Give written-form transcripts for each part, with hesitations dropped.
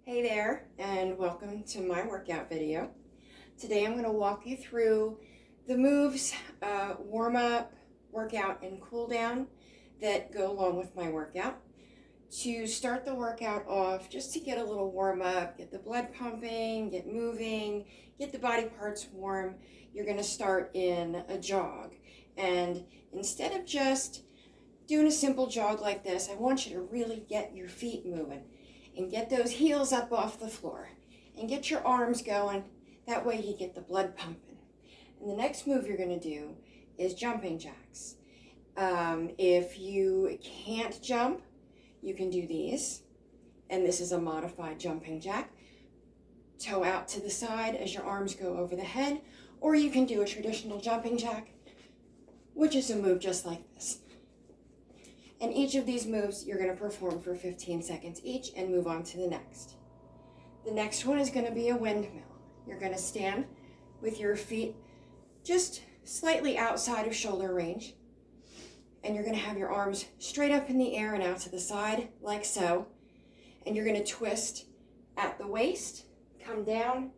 Hey there, and welcome to my workout video. Today I'm going to walk you through the moves, warm up, workout, and cool down that go along with my workout. To start the workout off, just to get a little warm up, get the blood pumping, get moving, get the body parts warm, you're going to start in a jog. And instead of just doing a simple jog like this, I want you to really get your feet moving and get those heels up off the floor and get your arms going. That way you get the blood pumping. And the next move you're going to do is jumping jacks. If you can't jump, you can do these. And this is a modified jumping jack. Toe out to the side as your arms go over the head. Or you can do a traditional jumping jack, which is a move just like this. And each of these moves you're going to perform for 15 seconds each and move on to the next. The next one is going to be a windmill. You're going to stand with your feet just slightly outside of shoulder range. And you're going to have your arms straight up in the air and out to the side like so. And you're going to twist at the waist, come down,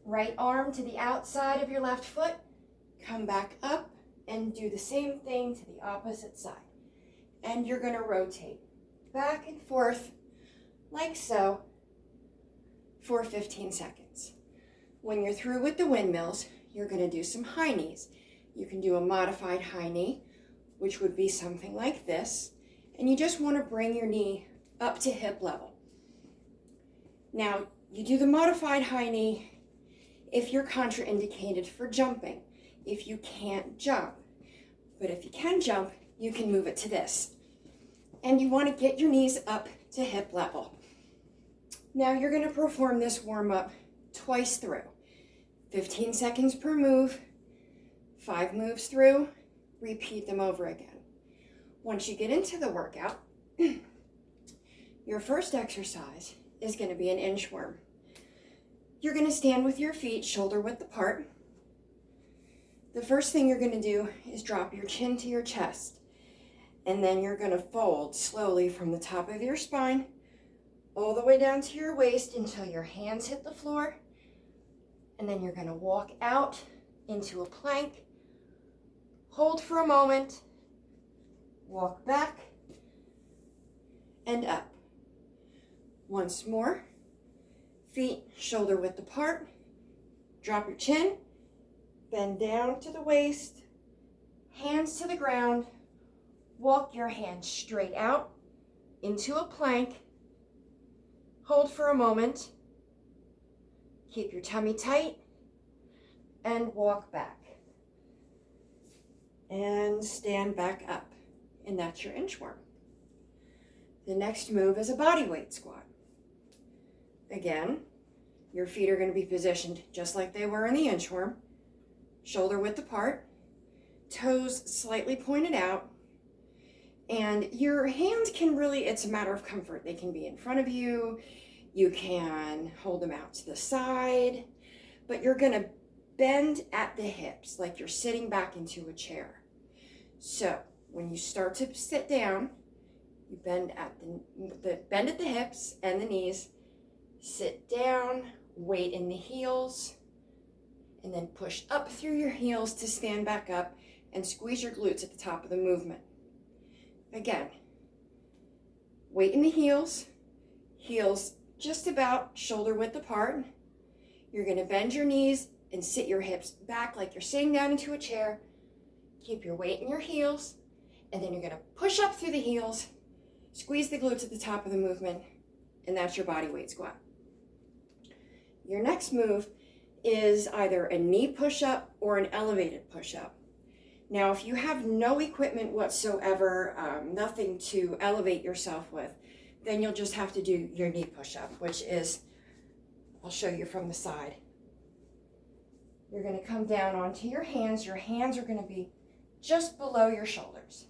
right arm to the outside of your left foot, come back up and do the same thing to the opposite side. And you're going to rotate back and forth like so for 15 seconds. When you're through with the windmills, you're going to do some high knees. You can do a modified high knee, which would be something like this. And you just want to bring your knee up to hip level. Now, you do the modified high knee if you're contraindicated for jumping, if you can't jump. But if you can jump, you can move it to this. And you want to get your knees up to hip level. Now you're going to perform this warm-up twice through. 15 seconds per move, 5 moves through, repeat them over again. Once you get into the workout, your first exercise is going to be an inchworm. You're going to stand with your feet shoulder width apart. The first thing you're going to do is drop your chin to your chest. And then you're going to fold slowly from the top of your spine all the way down to your waist until your hands hit the floor. And then you're going to walk out into a plank, hold for a moment, walk back and up. Once more, feet shoulder width apart, drop your chin, bend down to the waist, hands to the ground. Walk your hands straight out into a plank. Hold for a moment. Keep your tummy tight and walk back. And stand back up. And that's your inchworm. The next move is a bodyweight squat. Again, your feet are going to be positioned just like they were in the inchworm. Shoulder width apart. Toes slightly pointed out. And your hands can really, it's a matter of comfort. They can be in front of you. You can hold them out to the side. But you're going to bend at the hips like you're sitting back into a chair. So when you start to sit down, you bend at the hips and the knees. Sit down, weight in the heels, and then push up through your heels to stand back up and squeeze your glutes at the top of the movement. Again, weight in the heels, heels just about shoulder width apart. You're going to bend your knees and sit your hips back like you're sitting down into a chair. Keep your weight in your heels, and then you're going to push up through the heels, squeeze the glutes at the top of the movement, and that's your body weight squat. Your next move is either a knee push-up or an elevated push-up. Now, if you have no equipment whatsoever, nothing to elevate yourself with, then you'll just have to do your knee push-up, which is, I'll show you from the side. You're going to come down onto your hands. Your hands are going to be just below your shoulders.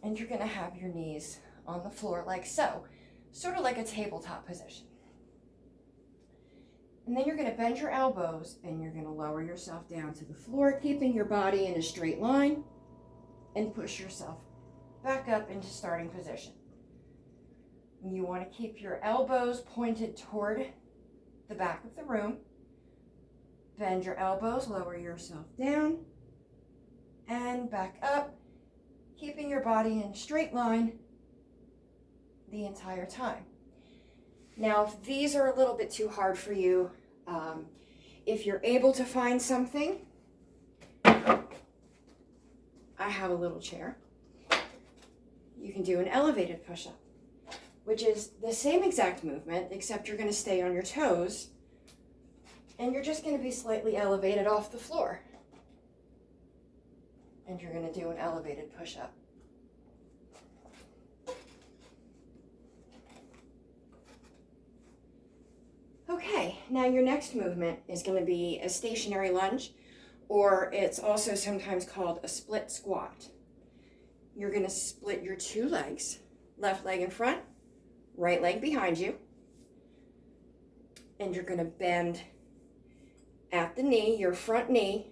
And you're going to have your knees on the floor like so, sort of like a tabletop position. And then you're going to bend your elbows and you're going to lower yourself down to the floor, keeping your body in a straight line, and push yourself back up into starting position. You want to keep your elbows pointed toward the back of the room. Bend your elbows, lower yourself down, and back up, keeping your body in a straight line the entire time. Now, if these are a little bit too hard for you, if you're able to find something, I have a little chair. You can do an elevated push-up, which is the same exact movement, except you're going to stay on your toes, and you're just going to be slightly elevated off the floor. And you're going to do an elevated push-up. Okay, now your next movement is going to be a stationary lunge, or it's also sometimes called a split squat. You're going to split your two legs, left leg in front, right leg behind you, and you're going to bend at the knee. Your front knee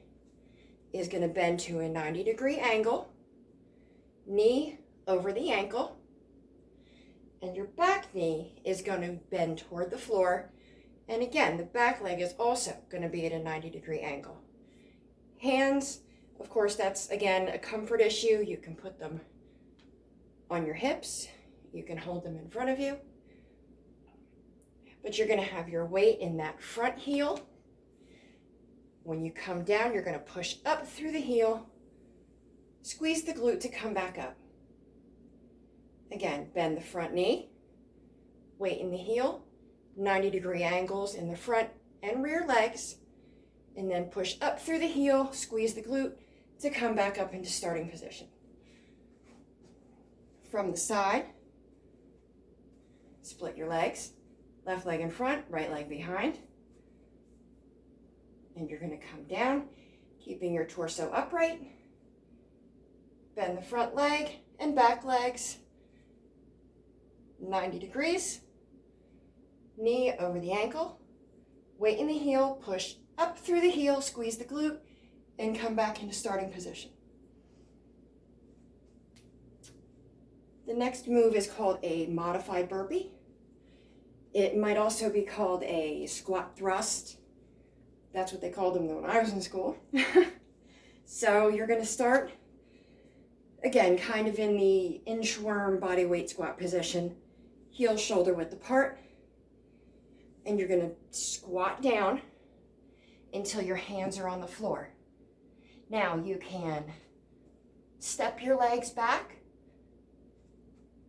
is going to bend to a 90-degree angle, knee over the ankle, and your back knee is going to bend toward the floor. And again, the back leg is also going to be at a 90-degree angle. Hands, of course, that's again a comfort issue. You can put them on your hips. You can hold them in front of you. But you're going to have your weight in that front heel. When you come down, you're going to push up through the heel, squeeze the glute to come back up. Again, bend the front knee, weight in the heel, 90-degree angles in the front and rear legs, and then push up through the heel, squeeze the glute to come back up into starting position. From the side, split your legs, left leg in front, right leg behind, and you're going to come down, keeping your torso upright, bend the front leg and back legs, 90 degrees, knee over the ankle, weight in the heel, push up through the heel, squeeze the glute, and come back into starting position. The next move is called a modified burpee. It might also be called a squat thrust. That's what they called them when I was in school. So you're going to start, again, kind of in the inchworm body weight squat position, heels shoulder width apart. And you're going to squat down until your hands are on the floor. Now you can step your legs back,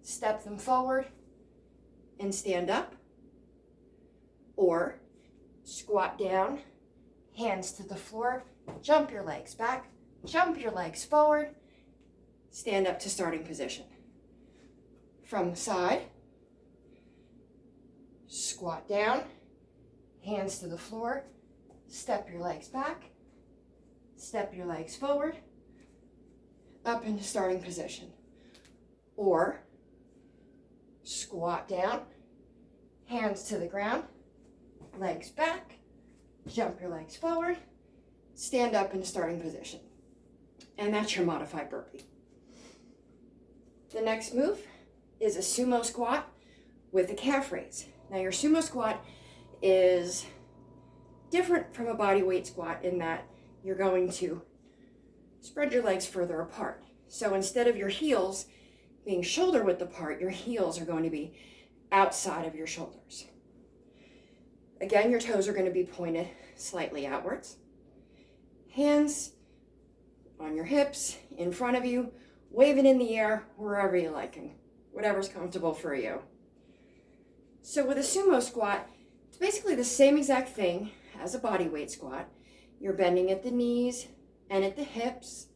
step them forward, and stand up. Or squat down, hands to the floor, jump your legs back, jump your legs forward, stand up to starting position. From the side, squat down, hands to the floor, step your legs back, step your legs forward, up into starting position. Or squat down, hands to the ground, legs back, jump your legs forward, stand up into starting position. And that's your modified burpee. The next move is a sumo squat with a calf raise. Now your sumo squat is different from a body weight squat in that you're going to spread your legs further apart. So instead of your heels being shoulder width apart, your heels are going to be outside of your shoulders. Again, your toes are going to be pointed slightly outwards. Hands on your hips, in front of you, waving in the air, wherever you like, and whatever's comfortable for you. So with a sumo squat, it's basically the same exact thing as a body weight squat. You're bending at the knees and at the hips,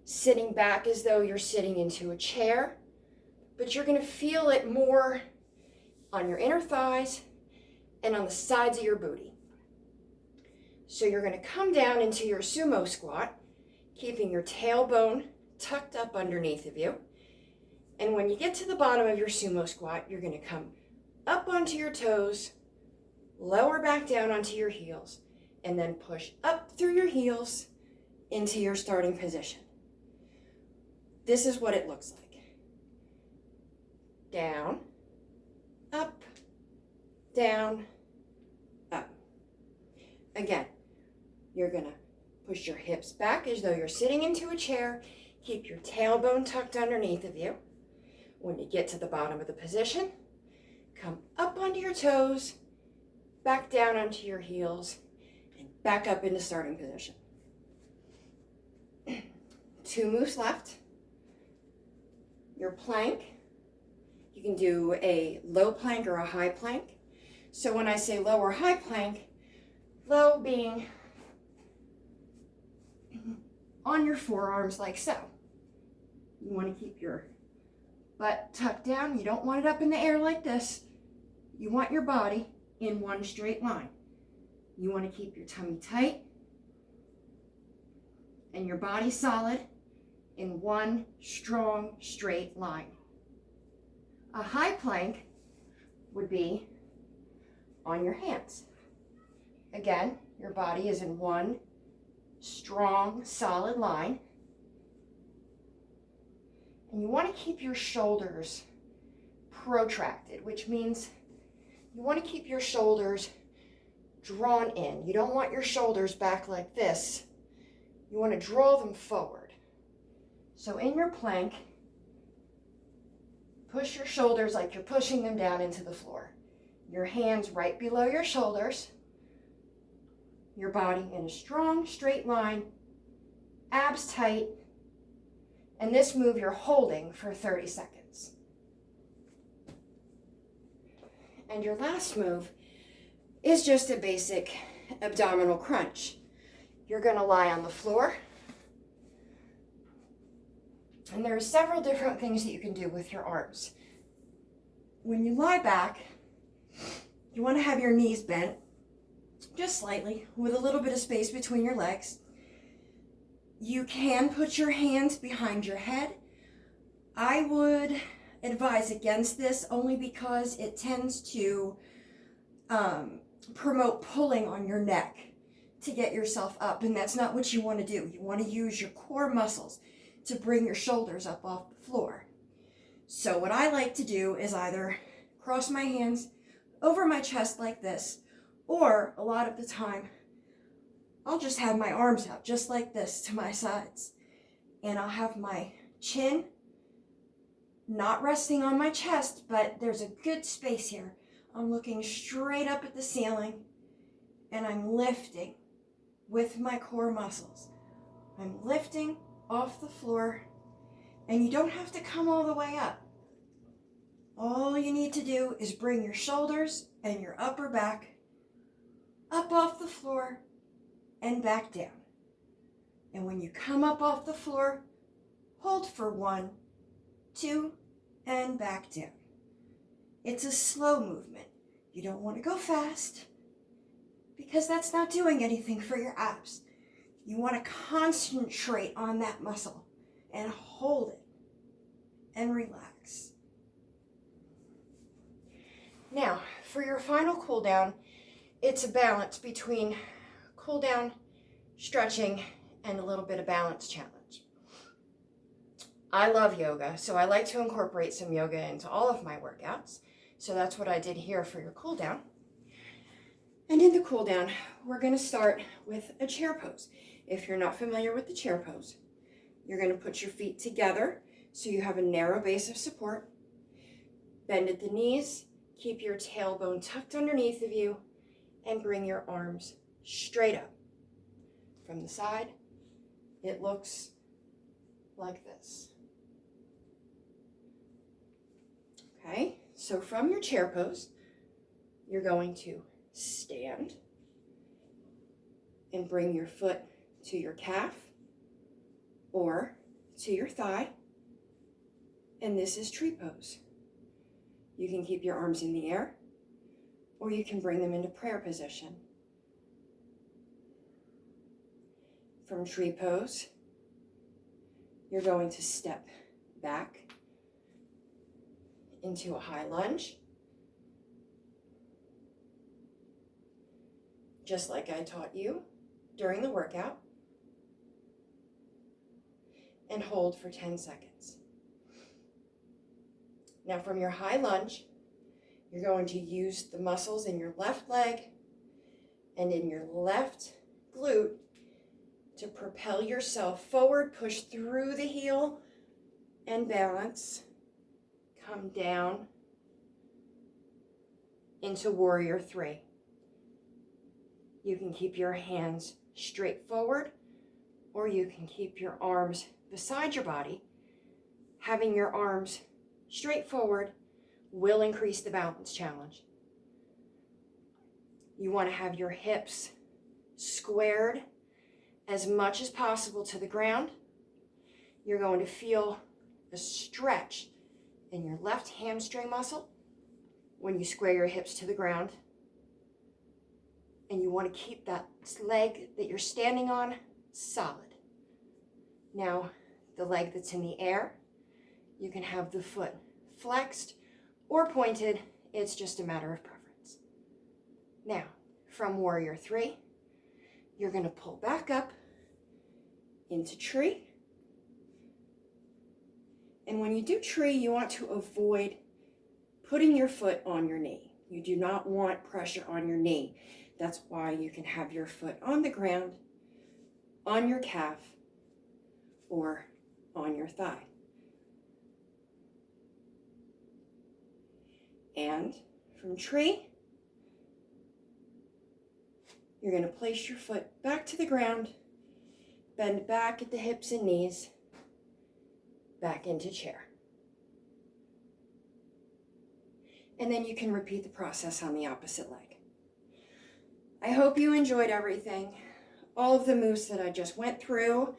sitting back as though you're sitting into a chair, but you're going to feel it more on your inner thighs and on the sides of your booty. So you're going to come down into your sumo squat, keeping your tailbone tucked up underneath of you. And when you get to the bottom of your sumo squat, you're going to come up onto your toes, lower back down onto your heels, and then push up through your heels into your starting position. This is what it looks like. Down, up, down, up. Again, you're gonna push your hips back as though you're sitting into a chair. Keep your tailbone tucked underneath of you. When you get to the bottom of the position, come up onto your toes, back down onto your heels, and back up into starting position. 2 moves left. Your plank, you can do a low plank or a high plank. So when I say low or high plank, low being on your forearms like so. You want to keep your butt tucked down. You don't want it up in the air like this. You want your body in one straight line. You want to keep your tummy tight and your body solid in one strong straight line. A high plank would be on your hands. Again, your body is in one strong, solid line. And you want to keep your shoulders protracted, which means you want to keep your shoulders drawn in. You don't want your shoulders back like this. You want to draw them forward. So in your plank, push your shoulders like you're pushing them down into the floor. Your hands right below your shoulders. Your body in a strong, straight line, abs tight, and this move you're holding for 30 seconds. And your last move is just a basic abdominal crunch. You're going to lie on the floor, and there are several different things that you can do with your arms. When you lie back, you want to have your knees bent just slightly with a little bit of space between your legs. You can put your hands behind your head. I would advise against this only because it tends to promote pulling on your neck to get yourself up, and that's not what you want to do. You want to use your core muscles to bring your shoulders up off the floor. So what I like to do is either cross my hands over my chest like this, or a lot of the time I'll just have my arms out just like this to my sides, and I'll have my chin not resting on my chest, but there's a good space here. I'm looking straight up at the ceiling, and I'm lifting with my core muscles. I'm lifting off the floor, and you don't have to come all the way up. All you need to do is bring your shoulders and your upper back up off the floor and back down. And when you come up off the floor, hold for 1, 2, and back down. It's a slow movement. You don't want to go fast because that's not doing anything for your abs. You want to concentrate on that muscle and hold it and relax. Now, for your final cool down, it's a balance between cool down, stretching, and a little bit of balance challenge. I love yoga, so I like to incorporate some yoga into all of my workouts. So that's what I did here for your cool down. And in the cool down, we're going to start with a chair pose. If you're not familiar with the chair pose, you're going to put your feet together so you have a narrow base of support. Bend at the knees, keep your tailbone tucked underneath of you, and bring your arms straight up. From the side, it looks like this. Okay, so from your chair pose, you're going to stand and bring your foot to your calf or to your thigh, and this is tree pose. You can keep your arms in the air, or you can bring them into prayer position. From tree pose, you're going to step back into a high lunge, just like I taught you during the workout, and hold for 10 seconds. Now from your high lunge, You're going to use the muscles in your left leg and in your left glute to propel yourself forward, push through the heel and balance. Come down into warrior three. You can keep your hands straight forward, or you can keep your arms beside your body. Having your arms straight forward will increase the balance challenge. You want to have your hips squared as much as possible to the ground. You're going to feel a stretch in your left hamstring muscle when you square your hips to the ground. And you want to keep that leg that you're standing on solid. Now, the leg that's in the air, you can have the foot flexed or pointed. It's just a matter of preference. Now, from warrior three, you're going to pull back up into tree. And when you do tree, you want to avoid putting your foot on your knee. You do not want pressure on your knee. That's why you can have your foot on the ground, on your calf, or on your thigh. And from tree, you're going to place your foot back to the ground, bend back at the hips and knees, back into chair. And then you can repeat the process on the opposite leg. I hope you enjoyed everything. All of the moves that I just went through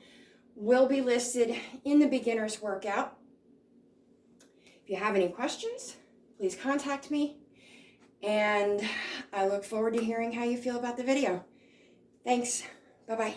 will be listed in the beginner's workout. If you have any questions, please contact me. And I look forward to hearing how you feel about the video. Thanks. Bye-bye.